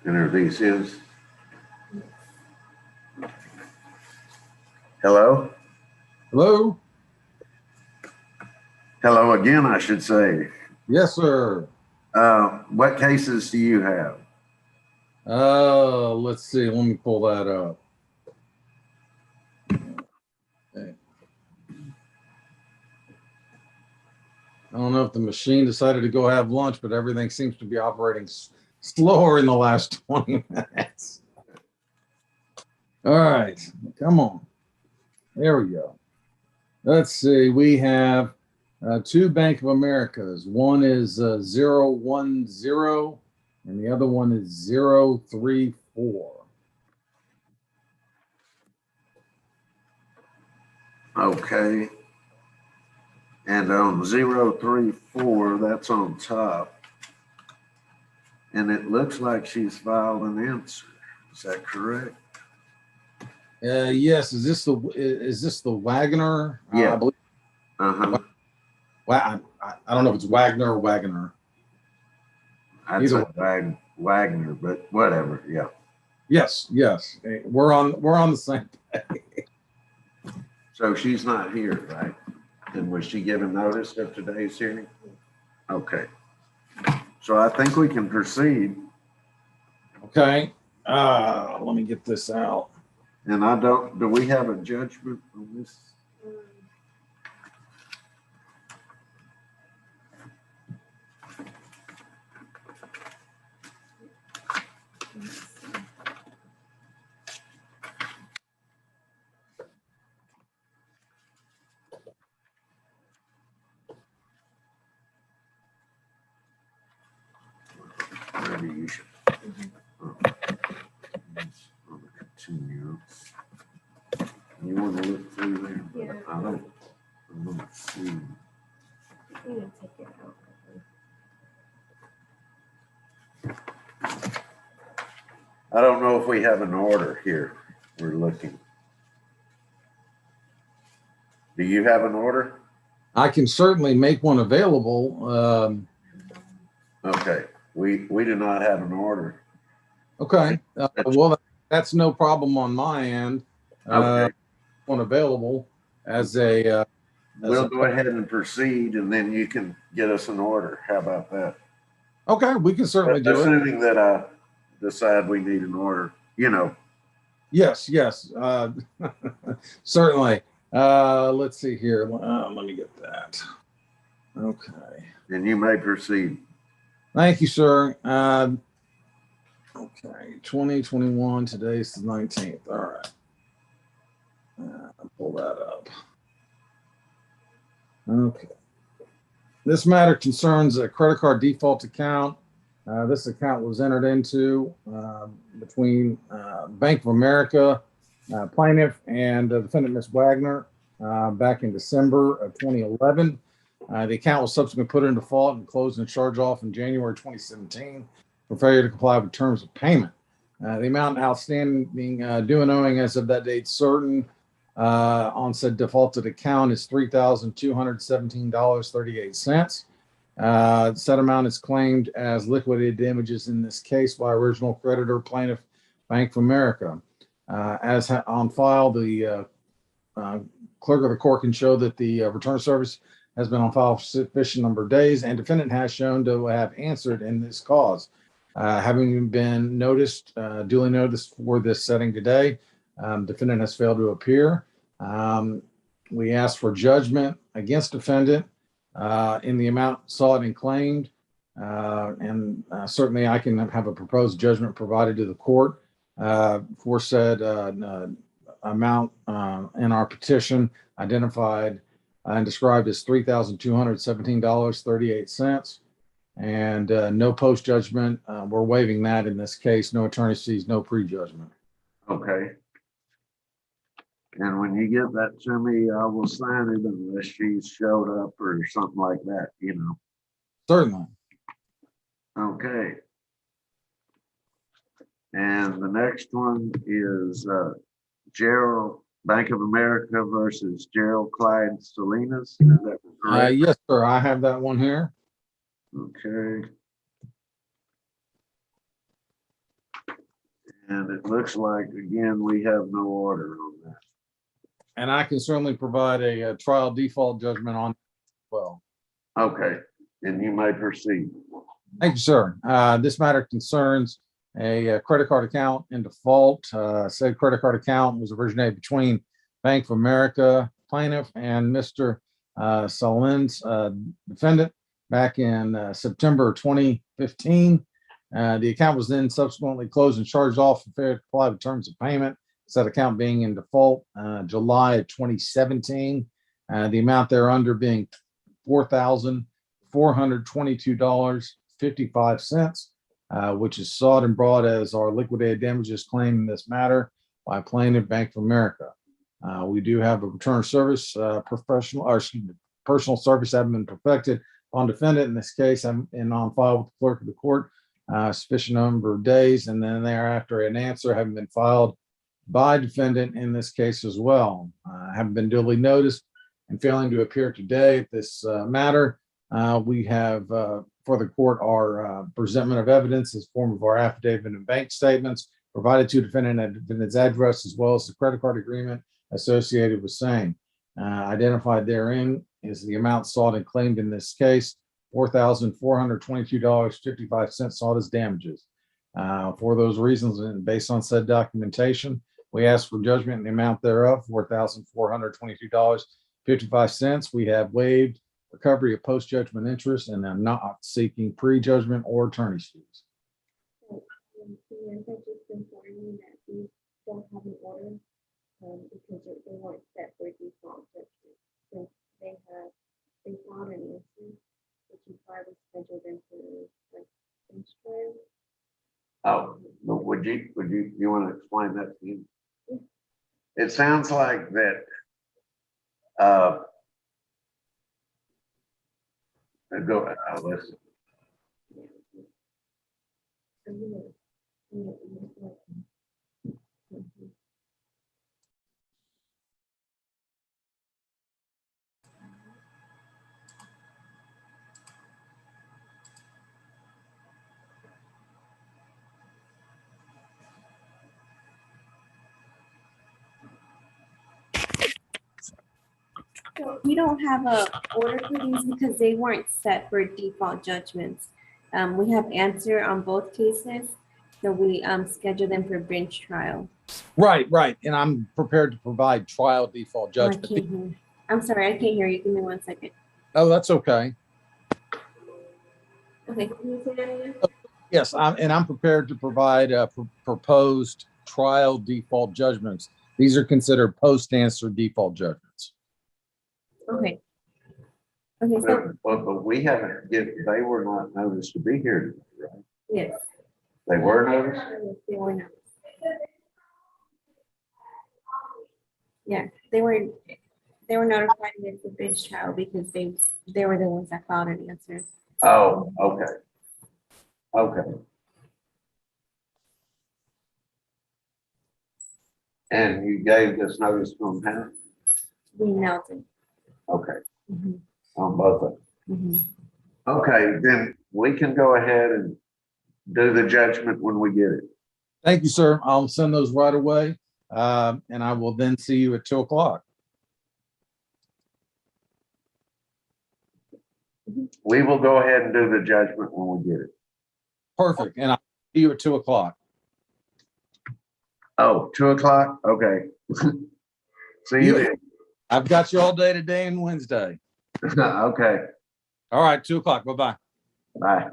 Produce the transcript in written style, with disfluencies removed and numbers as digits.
Introduce his. Hello? Hello? Hello again, I should say. Yes, sir. What cases do you have? Let's see. Let me pull that up. Okay. I don't know if the machine decided to go have lunch, but everything seems to be operating slower in the last 20 minutes. All right, come on. There we go. Let's see. We have two Bank of Americas. One is 010 and the other one is 034. Okay. And on 034, that's on top. And it looks like she's filed an answer. Is that correct? Yes. Is this the Wagner? Yeah. I believe. Uh-huh. I don't know if it's Wagner or Wagner. I'd say Wagner, but whatever. Yeah. Yes. We're on the same page. So she's not here, right? And was she given notice of today's hearing? Okay. So I think we can proceed. Okay. Let me get this out. And do we have a judgment on this? Maybe you should. On the continuance. You want to look through there? But yeah. I don't see. You need to take it out. I don't know if we have an order here. We're looking. Do you have an order? I can certainly make one available. Okay. We do not have an order. Okay. Well, that's no problem on my end. Okay. One available as a. We'll go ahead and proceed, and then you can get us an order. How about that? Okay, we can certainly do it. Assuming that I decide we need an order, you know. Yes. Certainly. Let's see here. Let me get that. Okay. And you may proceed. Thank you, sir. Okay, 2021. Today's the 19th. All right. Pull that up. Okay. This matter concerns a credit card default account. This account was entered into between Bank of America plaintiff and defendant Ms. Wagner back in December of 2011. The account was subsequently put into default and closed and charged off in January 2017 for failure to comply with terms of payment. The amount outstanding due and owing as of that date certain on said defaulted account is $3,217.38. Said amount is claimed as liquidated damages in this case by original creditor plaintiff Bank of America. As on file, the clerk of the court can show that the return service has been on file for sufficient number of days, and defendant has shown to have answered in this cause. Having been duly noticed for this setting today, defendant has failed to appear. We asked for judgment against defendant in the amount sought and claimed, and certainly I can have a proposed judgment provided to the court for said amount in our petition identified and described as $3,217.38. And no post judgment. We're waiving that in this case. No attorney's fees, no prejudgment. Okay. And when you get that to me, I will sign it unless she's showed up or something like that, you know. Certainly. Okay. And the next one is Gerald, Bank of America versus Gerald Clyde Salinas. Is that correct? Yes, sir. I have that one here. Okay. And it looks like, again, we have no order on that. And I can certainly provide a trial default judgment on, well. Okay, and you may proceed. Thank you, sir. This matter concerns a credit card account in default. Said credit card account was originated between Bank of America plaintiff and Mr. Salin's defendant back in September 2015. The account was then subsequently closed and charged off for failure to comply with terms of payment. Said account being in default July of 2017. The amount thereunder being $4,422.55, which is sought and brought as our liquidated damages claim in this matter by plaintiff Bank of America. We do have a return of service professional, or excuse me, personal service having been perfected on defendant in this case and on file with the clerk of the court sufficient number of days, and then thereafter an answer having been filed by defendant in this case as well. Having been duly noticed and failing to appear today at this matter, we have for the court our presentment of evidence as form of our affidavit and bank statements provided to defendant at defendant's address, as well as the credit card agreement associated with same. Identified therein is the amount sought and claimed in this case, $4,422.55 sought as damages. For those reasons and based on said documentation, we ask for judgment in the amount thereof, $4,422.55. We have waived recovery of post-judgment interest and are not seeking pre-judgment or attorney's fees. Samantha just informed me that we don't have an order because they weren't set for default judgment. So they filed an answer, which is why we scheduled them for like bench trial. Oh, but you want to explain that to me? It sounds like that, listen. So we don't have a order for these because they weren't set for default judgments. We have answer on both cases, so we scheduled them for bench trial. Right. And I'm prepared to provide trial default Oh, I judgment. can't hear. I'm sorry, I can't hear you. Give me 1 second. Oh, that's okay. Okay, can you say that again? Yes, I'm prepared to provide proposed trial default judgments. These are considered post-answer default judgments. Okay. Okay, so But we haven't they were not noticed to be here today, right? yes. They were noticed? Yes, they were noticed. Yeah, they were notified of the bench trial because they were the ones that filed an answer. Oh, okay. Okay. And you gave this notice from how? We mailed it. Okay, Mhm, on both of them. mhm. Okay, then we can go ahead and do the judgment when we get it. Thank you, sir. I'll send those right away. And I will then see you at 2:00. We will go ahead and do the judgment when we get it. Perfect. And I'll see you at 2:00. Oh, 2:00? Okay. See you then. I've got you all day today and Wednesday. Okay, All right, 2:00. Bye-bye. bye.